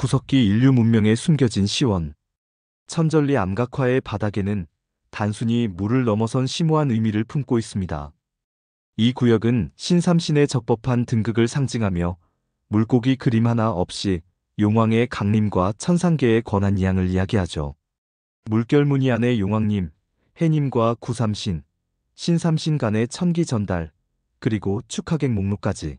구석기 인류 문명에 숨겨진 시원. 천절리 암각화의 바닥에는 단순히 물을 넘어선 심오한 의미를 품고 있습니다. 이 구역은 신삼신에 적법한 등극을 상징하며 물고기 그림 하나 없이 용왕의 강림과 천상계의 권한이양을 이야기하죠. 물결무늬 안의 용왕님, 해님과 구삼신, 신삼신 간의 천기 전달, 그리고 축하객 목록까지.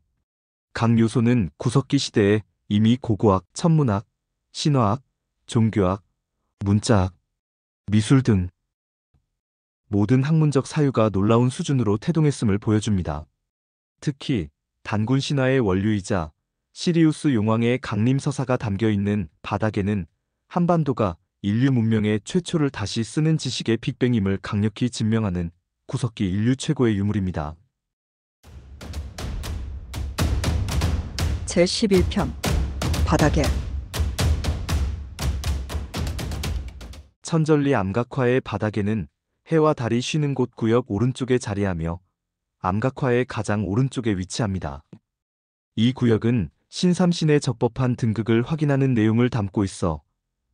각 요소는 구석기 시대에 이미 고고학, 천문학, 신화학, 종교학, 문자학, 미술 등 모든 학문적 사유가 놀라운 수준으로 태동했음을 보여줍니다. 특히 단군 신화의 원류이자 시리우스 용왕의 강림 서사가 담겨있는 바닥에는 한반도가 인류 문명의 최초를 다시 쓰는 지식의 빅뱅임을 강력히 증명하는 구석기 인류 최고의 유물입니다. 제11편 바닥에. 천절리 암각화의 바닥에는 해와 달이 쉬는 곳 구역 오른쪽에 자리하며 암각화의 가장 오른쪽에 위치합니다. 이 구역은 신삼신의 적법한 등극을 확인하는 내용을 담고 있어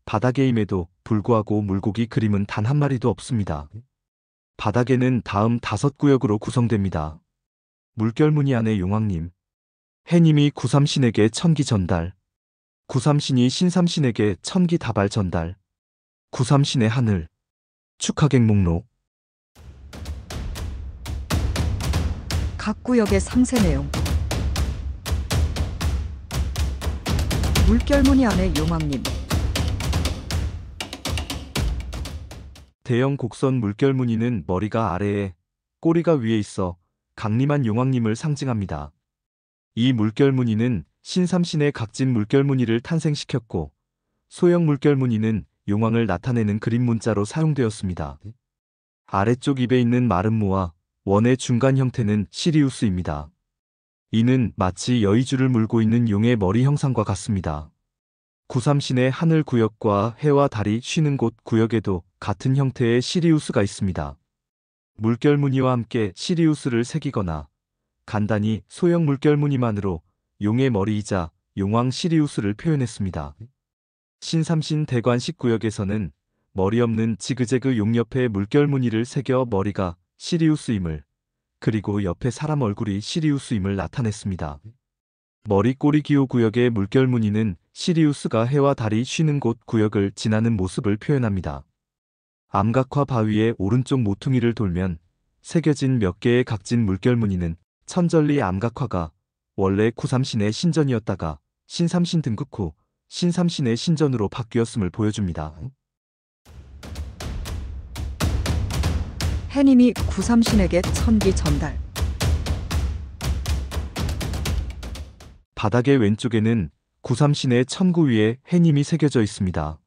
바닥에임에도 불구하고 물고기 그림은 단 한 마리도 없습니다. 바닥에는 다음 5구역으로 구성됩니다. 물결무늬 안의 용왕님, 해님이 구삼신에게 천기 전달, 구삼신이 신삼신에게 천기 다발 전달, 구삼신의 하늘, 축하객 목록. 각 구역의 상세 내용. 물결무늬 안의 용왕님. 대형 곡선 물결무늬는 머리가 아래에, 꼬리가 위에 있어 강림한 용왕님을 상징합니다. 이 물결무늬는 신삼신의 각진 물결무늬를 탄생시켰고, 소형 물결무늬는 용왕을 나타내는 그림 문자로 사용되었습니다. 아래쪽 입에 있는 마른 무와 원의 중간 형태는 시리우스입니다. 이는 마치 여의주를 물고 있는 용의 머리 형상과 같습니다. 구삼신의 하늘 구역과 해와 달이 쉬는 곳 구역에도 같은 형태의 시리우스가 있습니다. 물결무늬와 함께 시리우스를 새기거나 간단히 소형 물결무늬만으로 용의 머리이자 용왕 시리우스를 표현했습니다. 신삼신 대관식 구역에서는 머리 없는 지그재그 용 옆에 물결무늬를 새겨 머리가 시리우스임을, 그리고 옆에 사람 얼굴이 시리우스임을 나타냈습니다. 머리 꼬리 기호 구역의 물결무늬는 시리우스가 해와 달이 쉬는 곳 구역을 지나는 모습을 표현합니다. 암각화 바위의 오른쪽 모퉁이를 돌면 새겨진 몇 개의 각진 물결무늬는 천절리 암각화가 원래 구삼신의 신전이었다가 신삼신 등극 후 신삼신의 신전으로 바뀌었음을 보여줍니다. 해님이 구삼신에게 천기 전달. 바닥의 왼쪽에는 구삼신의 천구 위에 해님이 새겨져 있습니다.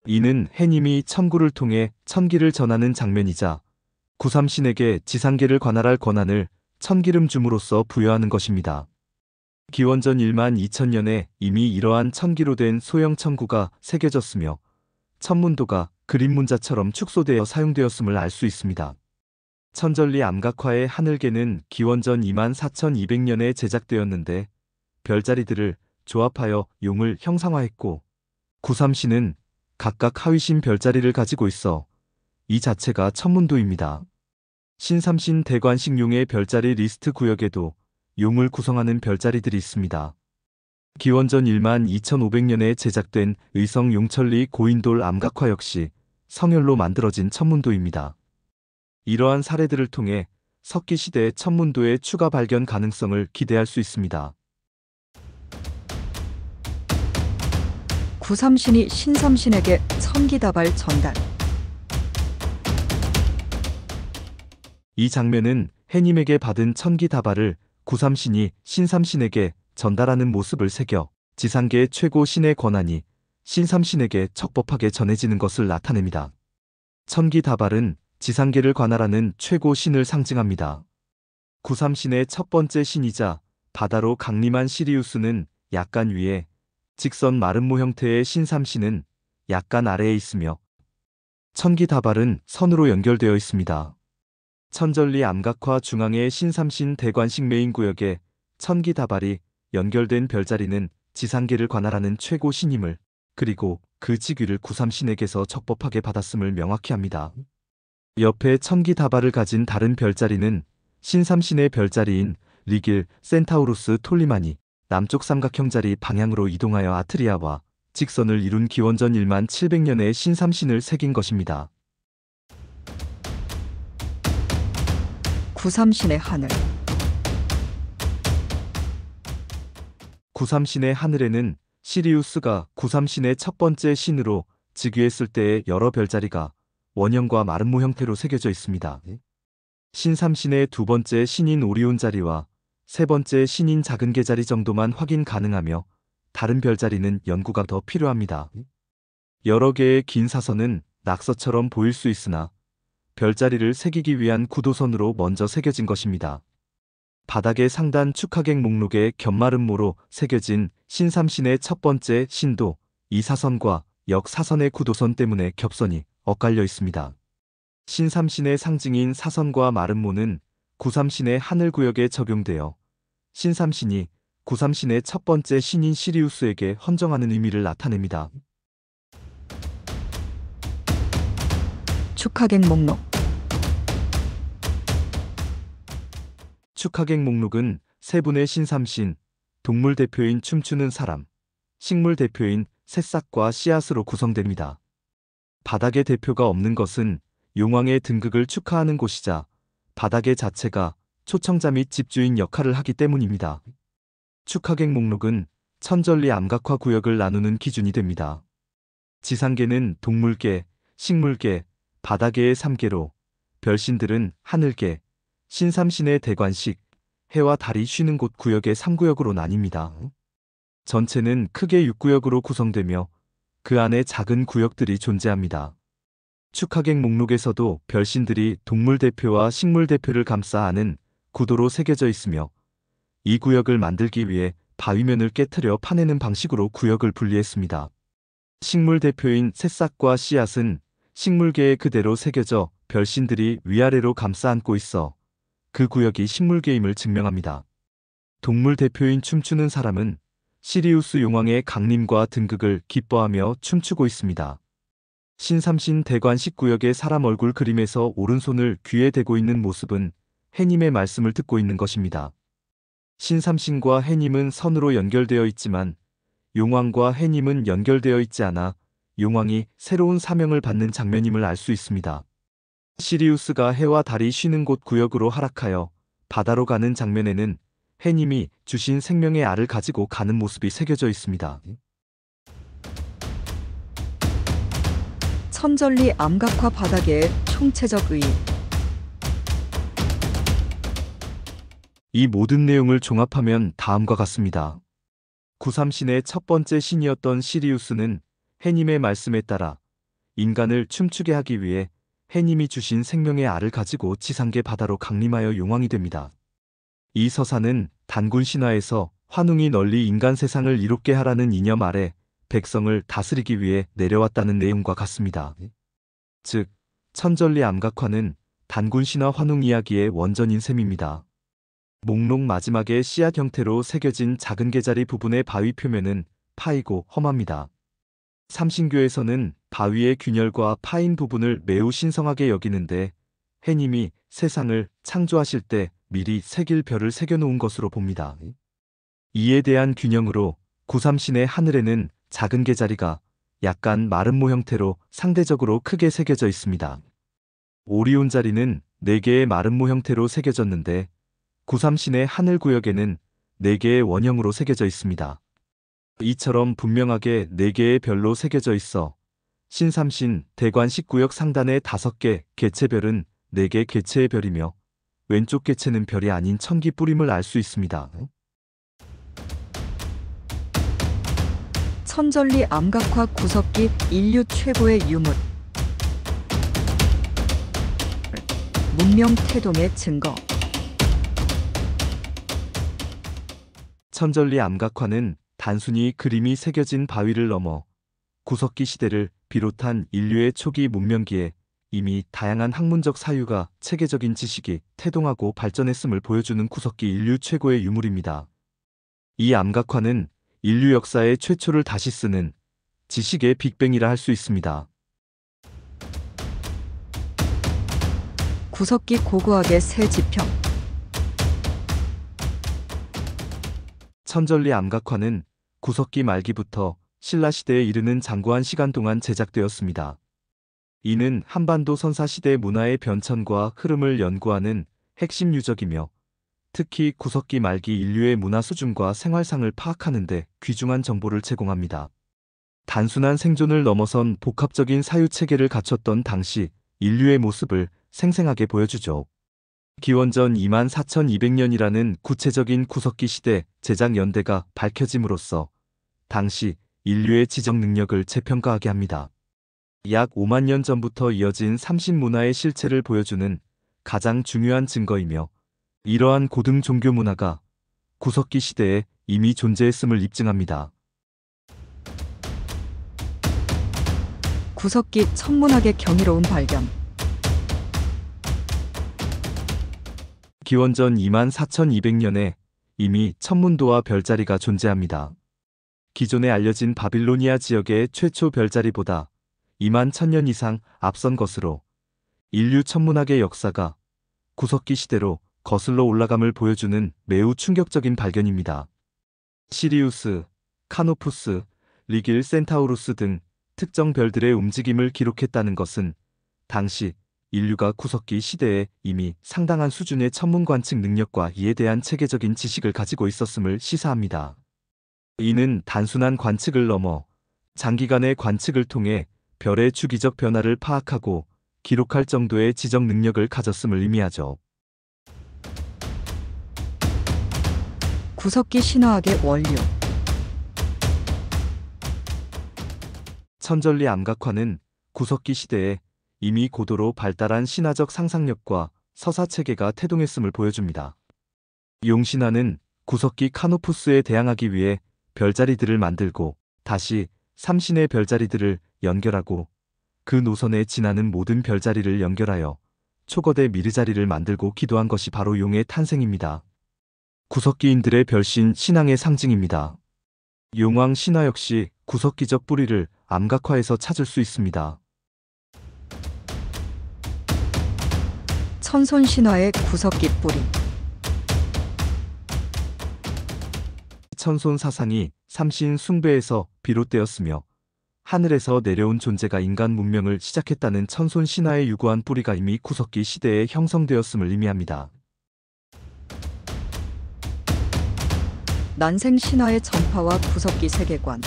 이는 해님이 천구를 통해 천기를 전하는 장면이자 구삼신에게 지상계를 관할할 권한을 천기름 줌으로써 부여하는 것입니다. 기원전 1만 2000년에 이미 이러한 천기로 된 소형 천구가 새겨졌으며 천문도가 그림 문자처럼 축소되어 사용되었음을 알 수 있습니다. 천절리 암각화의 하늘계는 기원전 2만 4200년에 제작되었는데 별자리들을 조합하여 용을 형상화했고, 구삼신은 각각 하위신 별자리를 가지고 있어 이 자체가 천문도입니다. 신삼신 대관식 용의 별자리 리스트 구역에도 용을 구성하는 별자리들이 있습니다. 기원전 1만 2500년에 제작된 의성 용천리 고인돌 암각화 역시 성혈로 만들어진 천문도입니다. 이러한 사례들을 통해 석기시대 천문도의 추가 발견 가능성을 기대할 수 있습니다. 구삼신이 신삼신에게 천기다발 전달. 이 장면은 해님에게 받은 천기다발을 구삼신이 신삼신에게 전달하는 모습을 새겨 지상계의 최고 신의 권한이 신삼신에게 적법하게 전해지는 것을 나타냅니다. 천기다발은 지상계를 관할하는 최고 신을 상징합니다. 구삼신의 첫 번째 신이자 바다로 강림한 시리우스는 약간 위에, 직선 마름모 형태의 신삼신은 약간 아래에 있으며 천기다발은 선으로 연결되어 있습니다. 천절리 암각화 중앙의 신삼신 대관식 메인 구역에 천기다발이 연결된 별자리는 지상계를 관할하는 최고 신임을, 그리고 그 직위를 구삼신에게서 적법하게 받았음을 명확히 합니다. 옆에 천기다발을 가진 다른 별자리는 신삼신의 별자리인 리길, 센타우루스, 톨리마니, 남쪽 삼각형자리 방향으로 이동하여 아트리아와 직선을 이룬 기원전 1만 700년에 신삼신을 새긴 것입니다. 구삼신의 하늘. 구삼신의 하늘에는 시리우스가 구삼신의 첫 번째 신으로 즉위했을 때의 여러 별자리가 원형과 마름모 형태로 새겨져 있습니다. 신삼신의 두 번째 신인 오리온 자리와 세 번째 신인 작은 개자리 정도만 확인 가능하며 다른 별자리는 연구가 더 필요합니다. 여러 개의 긴 사선은 낙서처럼 보일 수 있으나 별자리를 새기기 위한 구도선으로 먼저 새겨진 것입니다. 바닥의 상단 축하객 목록에 견마름모로 새겨진 신삼신의 첫 번째 신도 이 사선과 역사선의 구도선 때문에 겹선이 엇갈려 있습니다. 신삼신의 상징인 사선과 마름모는 구삼신의 하늘구역에 적용되어 신삼신이 구삼신의 첫 번째 신인 시리우스에게 헌정하는 의미를 나타냅니다. 축하객 목록. 축하객 목록은 세 분의 신삼신, 동물 대표인 춤추는 사람, 식물 대표인 새싹과 씨앗으로 구성됩니다. 바닥에 대표가 없는 것은 용왕의 등극을 축하하는 곳이자 바닥의 자체가 초청자 및 집주인 역할을 하기 때문입니다. 축하객 목록은 천전리 암각화 구역을 나누는 기준이 됩니다. 지상계는 동물계, 식물계, 바다계의 3계로, 별신들은 하늘계, 신삼신의 대관식, 해와 달이 쉬는 곳 구역의 3구역으로 나뉩니다. 전체는 크게 6구역으로 구성되며 그 안에 작은 구역들이 존재합니다. 축하객 목록에서도 별신들이 동물 대표와 식물 대표를 감싸 안은 구도로 새겨져 있으며 이 구역을 만들기 위해 바위면을 깨트려 파내는 방식으로 구역을 분리했습니다. 식물 대표인 새싹과 씨앗은 식물계에 그대로 새겨져 별신들이 위아래로 감싸 안고 있어 그 구역이 식물계임을 증명합니다. 동물 대표인 춤추는 사람은 시리우스 용왕의 강림과 등극을 기뻐하며 춤추고 있습니다. 신삼신 대관식 구역의 사람 얼굴 그림에서 오른손을 귀에 대고 있는 모습은 해님의 말씀을 듣고 있는 것입니다. 신삼신과 해님은 선으로 연결되어 있지만 용왕과 해님은 연결되어 있지 않아 용왕이 새로운 사명을 받는 장면임을 알 수 있습니다. 시리우스가 해와 달이 쉬는 곳 구역으로 하락하여 바다로 가는 장면에는 해님이 주신 생명의 알을 가지고 가는 모습이 새겨져 있습니다. 천전리 암각화 바닥의 총체적 의의. 이 모든 내용을 종합하면 다음과 같습니다. 구삼신의 첫 번째 신이었던 시리우스는 해님의 말씀에 따라 인간을 춤추게 하기 위해 해님이 주신 생명의 알을 가지고 지상계 바다로 강림하여 용왕이 됩니다. 이 서사는 단군 신화에서 환웅이 널리 인간 세상을 이롭게 하라는 이념 아래 백성을 다스리기 위해 내려왔다는 내용과 같습니다. 즉, 천전리 암각화는 단군 신화 환웅 이야기의 원전인 셈입니다. 목록 마지막에 씨앗 형태로 새겨진 작은 개자리 부분의 바위 표면은 파이고 험합니다. 삼신교에서는 바위의 균열과 파인 부분을 매우 신성하게 여기는데 해님이 세상을 창조하실 때 미리 새길 별을 새겨놓은 것으로 봅니다. 이에 대한 균형으로 구삼신의 하늘에는 작은 개자리가 약간 마름모 형태로 상대적으로 크게 새겨져 있습니다. 오리온 자리는 4개의 마름모 형태로 새겨졌는데 구삼신의 하늘 구역에는 4개의 원형으로 새겨져 있습니다. 이처럼 분명하게 4개의 별로 새겨져 있어 신삼신 대관식 구역 상단의 5개 개체별은 4개 개체의 별이며 왼쪽 개체는 별이 아닌 천기 뿌림을 알 수 있습니다. 천전리 암각화 구석기 인류 최고의 유물. 문명 태동의 증거. 천전리 암각화는 단순히 그림이 새겨진 바위를 넘어 구석기 시대를 비롯한 인류의 초기 문명기에 이미 다양한 학문적 사유가 체계적인 지식이 태동하고 발전했음을 보여주는 구석기 인류 최고의 유물입니다. 이 암각화는 인류 역사의 최초를 다시 쓰는 지식의 빅뱅이라 할 수 있습니다. 구석기 고고학의 새 지평. 천전리 암각화는 구석기 말기부터 신라시대에 이르는 장구한 시간 동안 제작되었습니다. 이는 한반도 선사시대 문화의 변천과 흐름을 연구하는 핵심 유적이며 특히 구석기 말기 인류의 문화 수준과 생활상을 파악하는 데 귀중한 정보를 제공합니다. 단순한 생존을 넘어선 복합적인 사유체계를 갖췄던 당시 인류의 모습을 생생하게 보여주죠. 기원전 24,200년이라는 구체적인 구석기 시대 제작 연대가 밝혀짐으로써 당시 인류의 지적 능력을 재평가하게 합니다. 약 5만 년 전부터 이어진 삼신문화의 실체를 보여주는 가장 중요한 증거이며 이러한 고등 종교 문화가 구석기 시대에 이미 존재했음을 입증합니다. 구석기 천문학의 경이로운 발견. 기원전 24,200년에 이미 천문도와 별자리가 존재합니다. 기존에 알려진 바빌로니아 지역의 최초 별자리보다 2만 1,000년 이상 앞선 것으로 인류 천문학의 역사가 구석기 시대로 거슬러 올라감을 보여주는 매우 충격적인 발견입니다. 시리우스, 카노푸스, 리길 센타우루스 등 특정 별들의 움직임을 기록했다는 것은 당시 인류가 구석기 시대에 이미 상당한 수준의 천문 관측 능력과 이에 대한 체계적인 지식을 가지고 있었음을 시사합니다. 이는 단순한 관측을 넘어 장기간의 관측을 통해 별의 주기적 변화를 파악하고 기록할 정도의 지적 능력을 가졌음을 의미하죠. 구석기 신화학의 원류. 천전리 암각화는 구석기 시대에 이미 고도로 발달한 신화적 상상력과 서사체계가 태동했음을 보여줍니다. 용신화는 구석기 카노푸스에 대항하기 위해 별자리들을 만들고 다시 삼신의 별자리들을 연결하고 그 노선에 지나는 모든 별자리를 연결하여 초거대 미르자리를 만들고 기도한 것이 바로 용의 탄생입니다. 구석기인들의 별신 신앙의 상징입니다. 용왕 신화 역시 구석기적 뿌리를 암각화에서 찾을 수 있습니다. 천손 신화의 구석기 뿌리. 천손 사상이 삼신 숭배에서 비롯되었으며 하늘에서 내려온 존재가 인간 문명을 시작했다는 천손 신화의 유구한 뿌리가 이미 구석기 시대에 형성되었음을 의미합니다. 난생 신화의 전파와 구석기 세계관.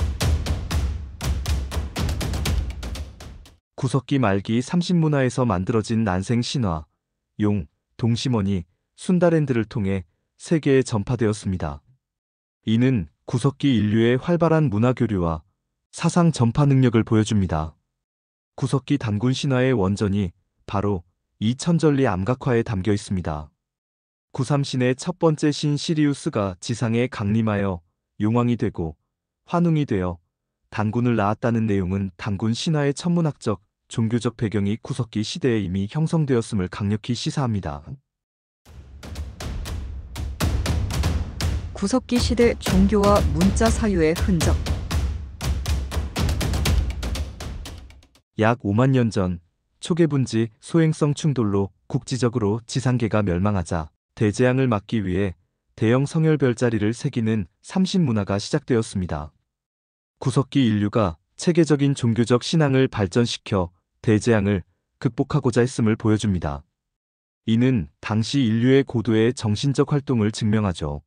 구석기 말기 삼신문화에서 만들어진 난생 신화, 용, 동심원이 순다랜드를 통해 세계에 전파되었습니다. 이는 구석기 인류의 활발한 문화 교류와 사상 전파 능력을 보여줍니다. 구석기 단군 신화의 원전이 바로 이 천전리 암각화에 담겨 있습니다. 구삼신의 첫 번째 신 시리우스가 지상에 강림하여 용왕이 되고 환웅이 되어 단군을 낳았다는 내용은 단군 신화의 천문학적, 종교적 배경이 구석기 시대에 이미 형성되었음을 강력히 시사합니다. 구석기 시대 종교와 문자 사유의 흔적. 약 5만 년 전 초계분지 소행성 충돌로 국지적으로 지상계가 멸망하자 대재앙을 막기 위해 대형 성혈 별자리를 새기는 삼신문화가 시작되었습니다. 구석기 인류가 체계적인 종교적 신앙을 발전시켜 대재앙을 극복하고자 했음을 보여줍니다. 이는 당시 인류의 고도의 정신적 활동을 증명하죠.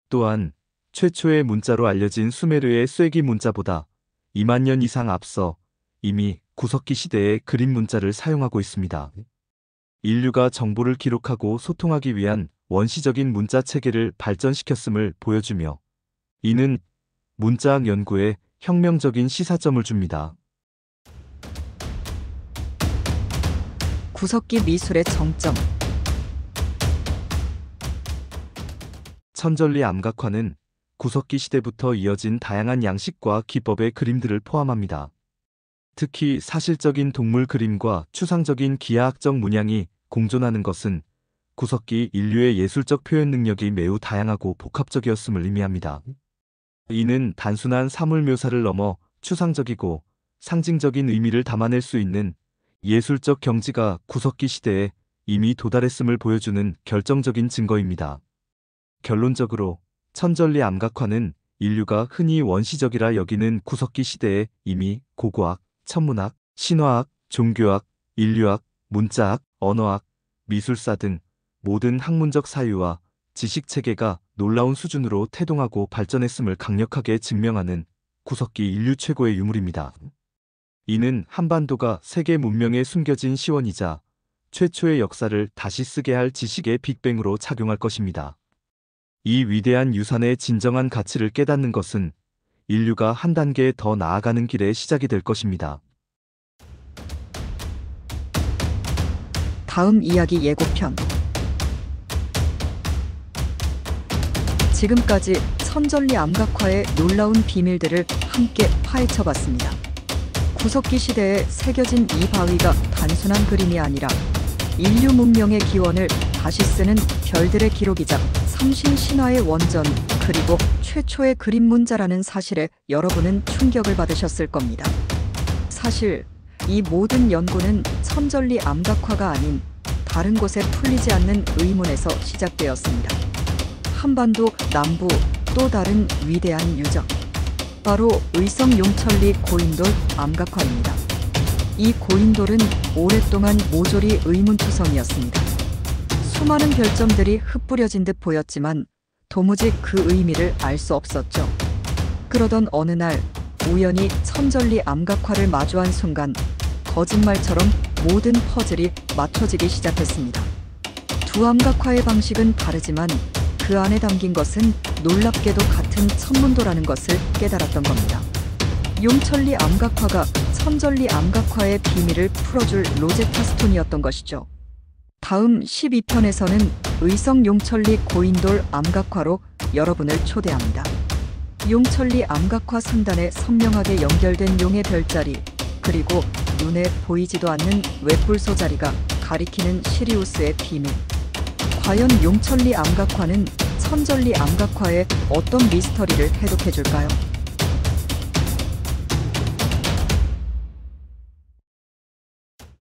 또한 최초의 문자로 알려진 수메르의 쐐기 문자보다 2만 년 이상 앞서 이미 구석기 시대에 그림 문자를 사용하고 있습니다. 인류가 정보를 기록하고 소통하기 위한 원시적인 문자 체계를 발전시켰음을 보여주며 이는 문자학 연구에 혁명적인 시사점을 줍니다. 구석기 미술의 정점. 천전리 암각화는 구석기 시대부터 이어진 다양한 양식과 기법의 그림들을 포함합니다. 특히 사실적인 동물 그림과 추상적인 기하학적 문양이 공존하는 것은 구석기 인류의 예술적 표현 능력이 매우 다양하고 복합적이었음을 의미합니다. 이는 단순한 사물 묘사를 넘어 추상적이고 상징적인 의미를 담아낼 수 있는 예술적 경지가 구석기 시대에 이미 도달했음을 보여주는 결정적인 증거입니다. 결론적으로 천전리 암각화는 인류가 흔히 원시적이라 여기는 구석기 시대에 이미 고고학, 천문학, 신화학, 종교학, 인류학, 문자학, 언어학, 미술사 등 모든 학문적 사유와 지식체계가 놀라운 수준으로 태동하고 발전했음을 강력하게 증명하는 구석기 인류 최고의 유물입니다. 이는 한반도가 세계 문명에 숨겨진 시원이자 최초의 역사를 다시 쓰게 할 지식의 빅뱅으로 작용할 것입니다. 이 위대한 유산의 진정한 가치를 깨닫는 것은 인류가 한 단계 더 나아가는 길의 시작이 될 것입니다. 다음 이야기 예고편. 지금까지 천전리 암각화의 놀라운 비밀들을 함께 파헤쳐봤습니다. 구석기 시대에 새겨진 이 바위가 단순한 그림이 아니라 인류 문명의 기원을 다시 쓰는 별들의 기록이자 삼신 신화의 원전, 그리고 최초의 그림 문자라는 사실에 여러분은 충격을 받으셨을 겁니다. 사실 이 모든 연구는 천전리 암각화가 아닌 다른 곳에 풀리지 않는 의문에서 시작되었습니다. 한반도 남부 또 다른 위대한 유적, 바로 의성 용천리 고인돌 암각화입니다. 이 고인돌은 오랫동안 모조리 의문투성이었습니다. 수많은 별점들이 흩뿌려진 듯 보였지만 도무지 그 의미를 알 수 없었죠. 그러던 어느 날 우연히 천전리 암각화를 마주한 순간 거짓말처럼 모든 퍼즐이 맞춰지기 시작했습니다. 두 암각화의 방식은 다르지만 그 안에 담긴 것은 놀랍게도 같은 천문도라는 것을 깨달았던 겁니다. 용천리 암각화가 천전리 암각화의 비밀을 풀어줄 로제타 스톤이었던 것이죠. 다음 12편에서는 의성 용천리 고인돌 암각화로 여러분을 초대합니다. 용천리 암각화 상단에 선명하게 연결된 용의 별자리, 그리고 눈에 보이지도 않는 웹불소 자리가 가리키는 시리우스의 비밀. 과연 용천리 암각화는 천전리 암각화에 어떤 미스터리를 해독해줄까요?